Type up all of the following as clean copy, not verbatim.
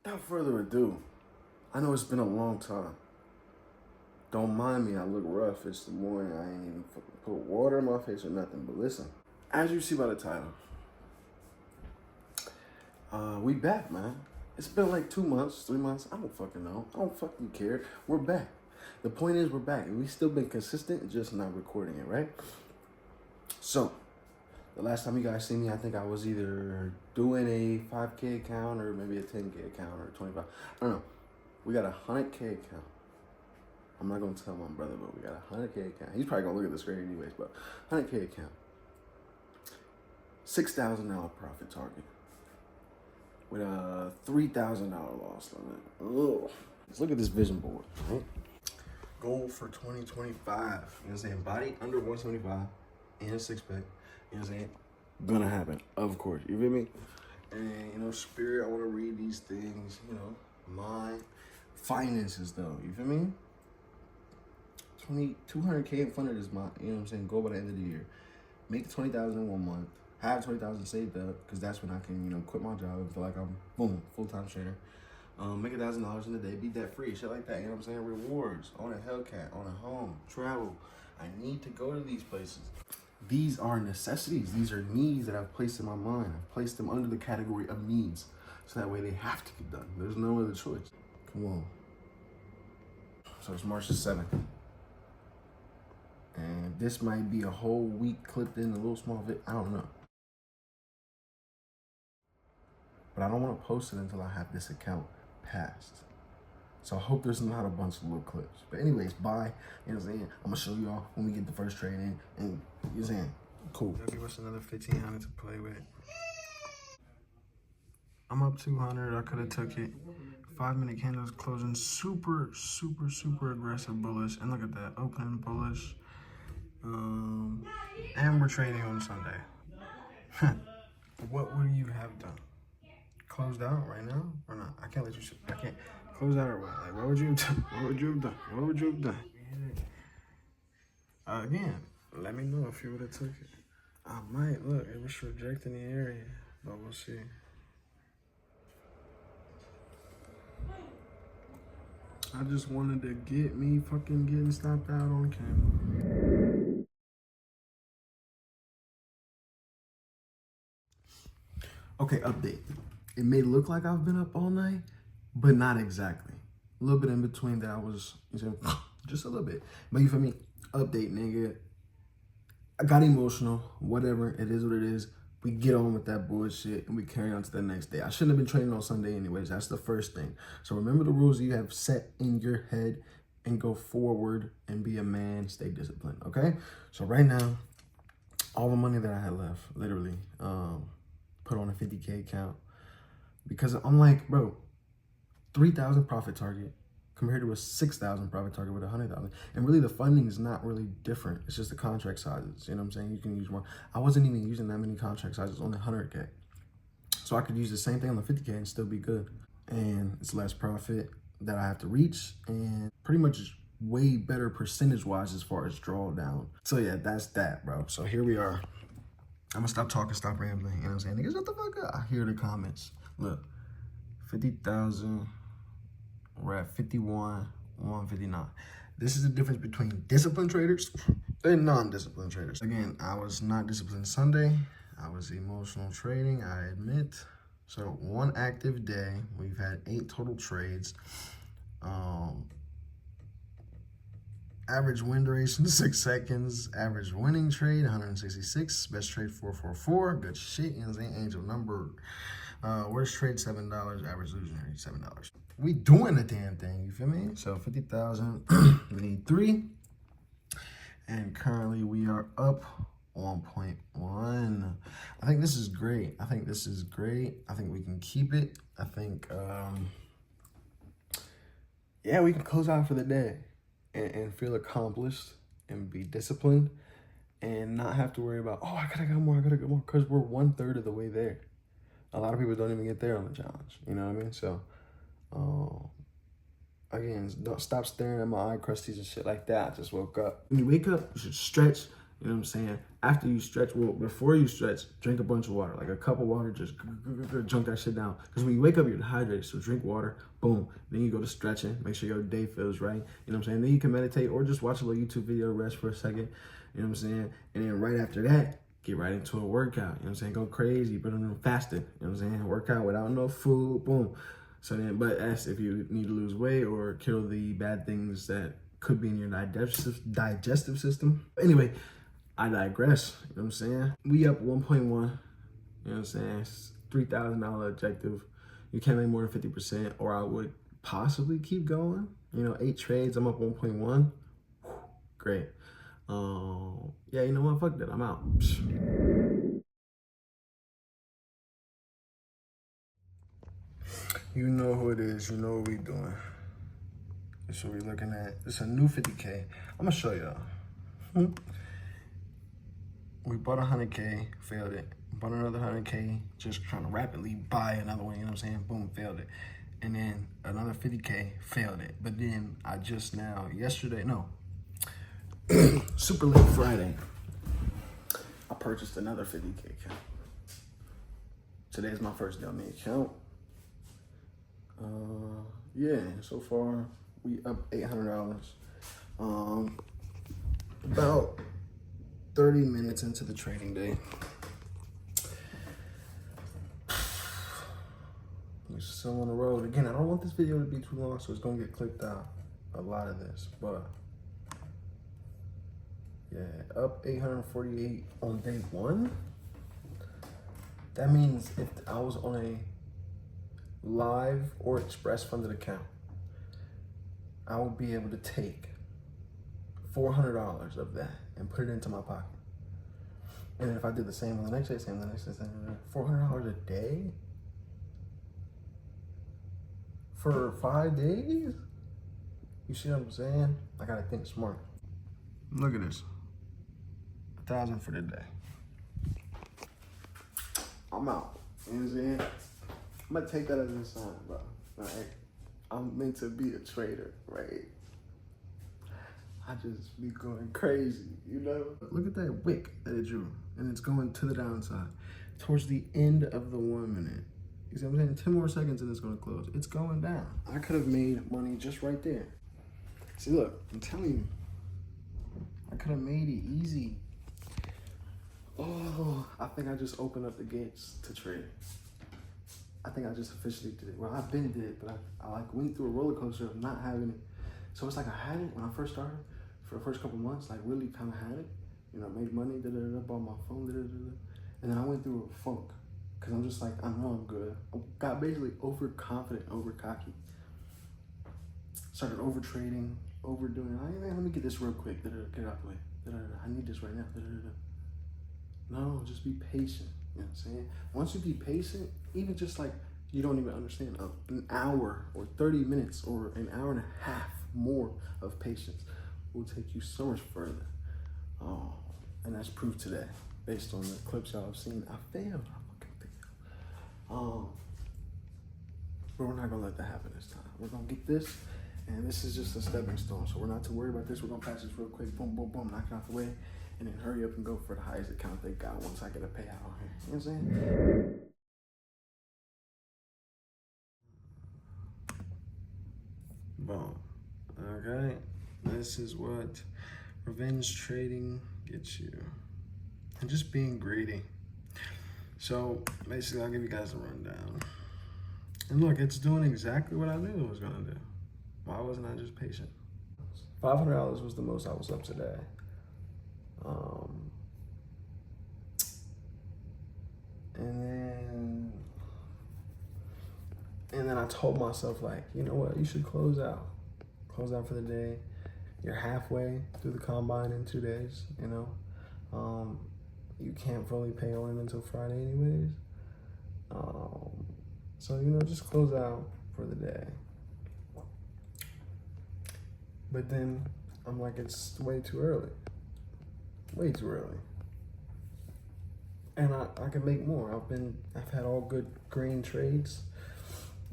without further ado, I know it's been a long time. Don't mind me, I look rough. It's the morning. I ain't even fucking put water in my face or nothing. But listen, as you see by the title, we back, man. It's been like 2 months, 3 months. I don't fucking know. I don't fucking care. We're back. The point is, we're back. And we still been consistent, just not recording it, right? So, the last time you guys see me, I think I was either doing a 5K account or maybe a 10K account or 25. I don't know. We got a 100K account. I'm not gonna tell my brother, but we got a 100K account. He's probably gonna look at the screen anyways, but 100K account. $6,000 profit target with a $3,000 loss limit. Ugh. Let's look at this vision board, right? Goal for 2025. You know what I'm saying? Body under 175 and a six pack. You know what I'm saying? Gonna happen, of course. You feel me? And, you know, spirit, I wanna read these things, you know, mind. Finances, though, you feel me? 200K in front of this month, you know what I'm saying? Go by the end of the year. Make 20,000 in 1 month. Have 20,000 saved up, because that's when I can, you know, quit my job and feel like I'm, boom, full-time trader. Make $1,000 in a day, be debt free, shit like that, you know what I'm saying? Rewards, own a Hellcat, own a home, travel. I need to go to these places. These are necessities. These are needs that I've placed in my mind. I've placed them under the category of needs. So that way they have to get done. There's no other choice. Come on. So it's March the 7th. And this might be a whole week clipped in a little small bit. I don't know. But I don't want to post it until I have this account passed. So I hope there's not a bunch of little clips. But anyways, bye. You know what I'm saying? I'm going to show y'all when we get the first trade in. And you know what I'm saying? Cool. They'll give us another 1,500 to play with. I'm up 200. I could have took it. 5-minute candles closing. Super, super, super aggressive bullish. And look at that. Opening bullish. And we're trading on Sunday. What would you have done? Closed out right now or not? I can't let you. I can't close out or what? Like, what would you have done? What would you have done? What would you have done? Again, let me know if you would have took it. I might. Look, it was rejecting the area, but we'll see. I just wanted to get me fucking getting stopped out on camera. Okay, update. It may look like I've been up all night, but not exactly. A little bit in between that I was, you know, just a little bit. But you feel me? Update, nigga. I got emotional. Whatever. It is what it is. We get on with that bullshit and we carry on to the next day. I shouldn't have been training on Sunday anyways. That's the first thing. So remember the rules you have set in your head and go forward and be a man. Stay disciplined, okay? So right now, all the money that I had left, literally, put on a 50K account because I'm like, bro, 3,000 profit target compared to a 6,000 profit target with 100,000. And really the funding is not really different. It's just the contract sizes. You know what I'm saying? You can use more. I wasn't even using that many contract sizes on the 100K. So I could use the same thing on the 50K and still be good. And it's less profit that I have to reach and pretty much way better percentage wise as far as drawdown. So yeah, that's that, bro. So here we are. I'm gonna stop talking, stop rambling. You know what I'm saying? Niggas, shut the fuck up. I hear the comments. Look, 50,000. We're at 51, 159. This is the difference between disciplined traders and non-disciplined traders. Again, I was not disciplined Sunday. I was emotional trading, I admit. So 1 active day, we've had 8 total trades. Average win duration 6 seconds. Average winning trade 166. Best trade 444. Good shit. You know what I'm saying? Angel number. Worst trade $7. Average losing rate $7. We doing the damn thing. You feel me? So 50,000. We need 3. And currently we are up 1.1. I think this is great. I think this is great. I think we can keep it. I think yeah, we can close out for the day. And feel accomplished and be disciplined and not have to worry about, oh, I gotta go more, because we're 1/3 of the way there. A lot of people don't even get there on the challenge, you know what I mean? So, again, don't stop staring at my eye crusties and shit like that. I just woke up. When you wake up, you should stretch, You know what I'm saying? After you stretch, well, before you stretch, drink a bunch of water, like a cup of water, just junk that shit down. Because when you wake up, you're dehydrated, so drink water, boom. Then you go to stretching, make sure your day feels right. You know what I'm saying? Then you can meditate or just watch a little YouTube video, rest for a second. You know what I'm saying? And then right after that, get right into a workout. You know what I'm saying? Go crazy, put on fasting. You know what I'm saying? Work out without no food, boom. So then, but that's if you need to lose weight or kill the bad things that could be in your digestive system. Anyway, I digress. You know what I'm saying? We up 1.1. You know what I'm saying? $3,000 objective. You can't make more than 50%, or I would possibly keep going. You know, 8 trades. I'm up 1.1. Great. Yeah, you know what? Fuck that. I'm out. You know who it is. You know what we doing. This is what we looking at. It's a new 50K. I'm gonna show y'all. We bought 100K, failed it. Bought another 100K, just trying to rapidly buy another one, you know what I'm saying? Boom, failed it. And then another 50K, failed it. But then I just now, super late Friday, I purchased another 50K account. Today's my first day on the account. Yeah, so far we up $800. About 30 minutes into the trading day. We're still on the road. Again, I don't want this video to be too long, so it's gonna get clipped out, a lot of this, but yeah, up 848 on day one. That means if I was on a live or express funded account, I would be able to take $400 of that and put it into my pocket. And then if I did the same on the next day, $400 a day for 5 days? You see what I'm saying? I gotta think smart. Look at this. 1,000 for the day. I'm out. You know what I'm saying? I'm gonna take that as a sign, bro. Right? I'm meant to be a trader, right? I just be going crazy, you know? Look at that wick that it drew, and it's going to the downside towards the end of the 1 minute. You see what I'm saying? 10 more seconds and it's gonna close. It's going down. I could have made money just right there. See, look, I'm telling you, I could have made it easy. Oh, I think I just opened up the gates to trade. I think I just officially did it. Well, I've been did it, but I like went through a roller coaster of not having it. So it's like I had it when I first started. For the first couple months, like really kind of had it, you know, made money, bought my phone, and then I went through a funk, cause I'm just like, I know I'm good. I got basically overconfident, over cocky. Started over trading, overdoing. Let me get this real quick. Get it out the way. I need this right now. No, just be patient. You know what I'm saying? Once you be patient, even just like you don't even understand, an hour or 30 minutes or an hour and a half more of patience will take you so much further. And that's proof today, based on the clips y'all have seen. I failed. I fucking failed. But we're not gonna let that happen this time. We're gonna get this, and this is just a stepping stone. So we're not to worry about this. We're gonna pass this real quick. Boom, boom, boom, knock it out the way, and then hurry up and go for the highest account they got once I get a payout on here. You know what I'm saying? Boom. Okay. This is what revenge trading gets you. And just being greedy. So basically, I'll give you guys a rundown. And look, it's doing exactly what I knew it was gonna do. Why wasn't I just patient? $500 was the most I was up today. And then I told myself, like, you know what, you should close out. Close out for the day. You're halfway through the combine in 2 days, you know. You can't fully pay on it until Friday anyways. So, you know, just close out for the day. But then I'm like, it's way too early. Way too early. And I can make more. I've had all good green trades.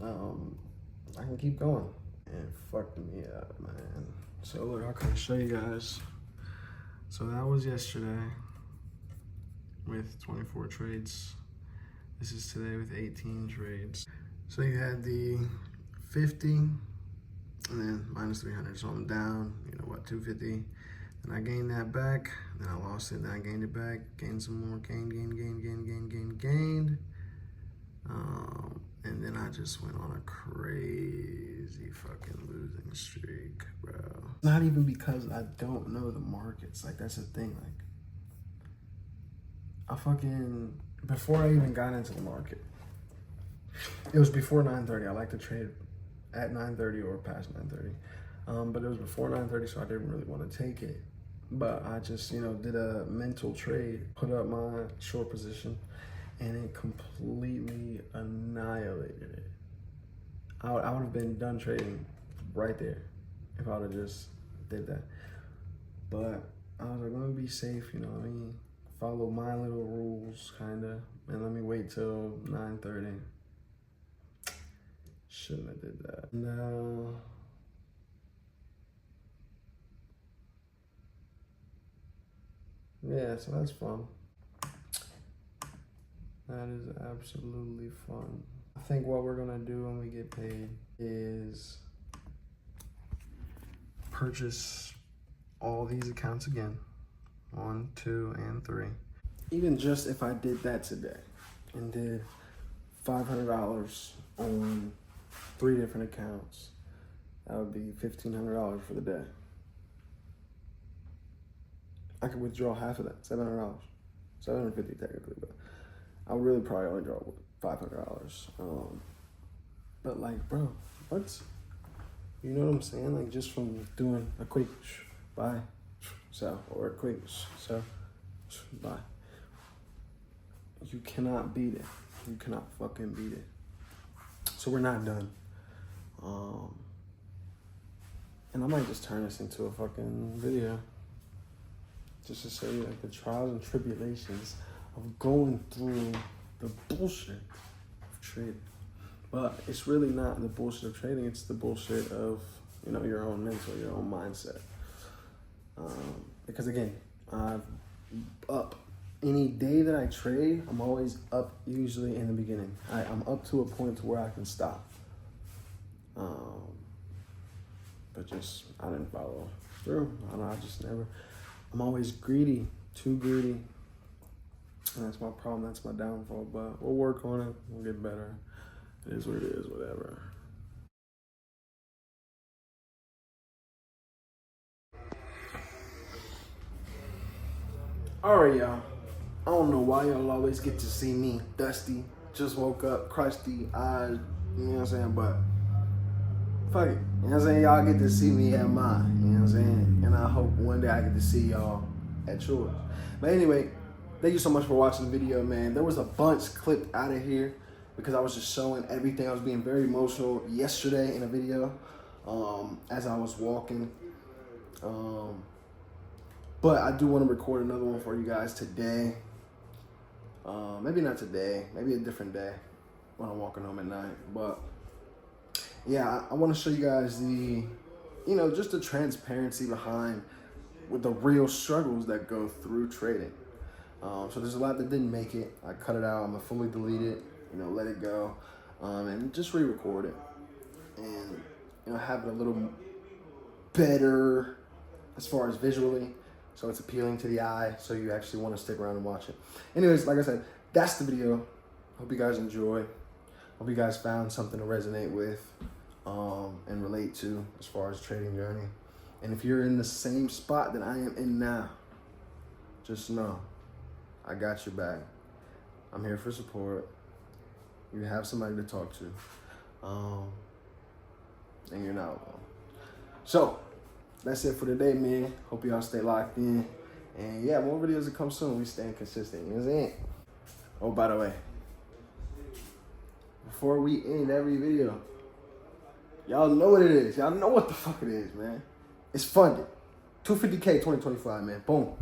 I can keep going. And fucked me up, man. So look, I'll kind of show you guys So that was yesterday with 24 trades. This is today with 18 trades. So you had the 50 and then minus 300. So I'm down, 250. Then I gained that back. Then I lost it. Then I gained it back. Gained some more. Gained. And then I just went on a crazy fucking losing streak, bro. Not even because I don't know the markets. Like, that's the thing. Like, before I even got into the market, it was before 9:30. I like to trade at 9:30 or past 9:30. But it was before 9:30, so I didn't really want to take it. But I just, did a mental trade, put up my short position, and it completely annihilated it. I would have been done trading right there if I would have just did that. But I was like, let me be safe, follow my little rules, kind of, and let me wait till 9:30. Shouldn't have did that. No. Yeah, so that's fun. That is absolutely fun. I think what we're gonna do when we get paid is purchase all these accounts again. 1, 2, and 3. Even just if I did that today and did $500 on 3 different accounts, that would be $1,500 for the day. I could withdraw half of that, $700, $750 technically, but I would really probably only draw $500. But like, bro, what? You know what I'm saying? Like, just from doing a quick buy, sell, or a quick sell, buy. You cannot beat it. You cannot fucking beat it. So we're not done. And I might just turn this into a fucking video, just to show you like the trials and tribulations of going through the bullshit of trading. But it's really not the bullshit of trading, it's the bullshit of, your own mental, your own mindset. Because again, I'm up. Any day that I trade, I'm always up usually in the beginning. I'm up to a point to where I can stop. But just, I didn't follow through. I just never, I'm always greedy, too greedy. And that's my problem, that's my downfall, but we'll work on it, we'll get better. It is what it is, whatever. All right, y'all. I don't know why y'all always get to see me dusty, just woke up, crusty eyes, you know what I'm saying? But fuck it, you know what I'm saying? Y'all get to see me at mine, you know what I'm saying? And I hope one day I get to see y'all at yours. But anyway, thank you so much for watching the video, man. There was a bunch clipped out of here because I was just showing everything. I was being very emotional yesterday in a video as I was walking. But I do want to record another one for you guys today. Maybe not today, maybe a different day when I'm walking home at night. But yeah, I want to show you guys the, just the transparency behind with the real struggles that go through trading. So there's a lot that didn't make it. I cut it out. I'm gonna fully delete it, let it go, and just re-record it, and have it a little better as far as visually, so it's appealing to the eye, so you actually want to stick around and watch it. Anyways, like I said, that's the video. Hope you guys enjoy. Hope you guys found something to resonate with and relate to as far as trading journey. And if you're in the same spot that I am in now, just know I got your back. I'm here for support. You have somebody to talk to. And you're not alone. So, that's it for today, man. Hope y'all stay locked in. And yeah, more videos will come soon. We staying consistent. You know what I'm saying? Oh, by the way, before we end every video, y'all know what it is. Y'all know what the fuck it is, man. It's funded. 250K 2025, man. Boom.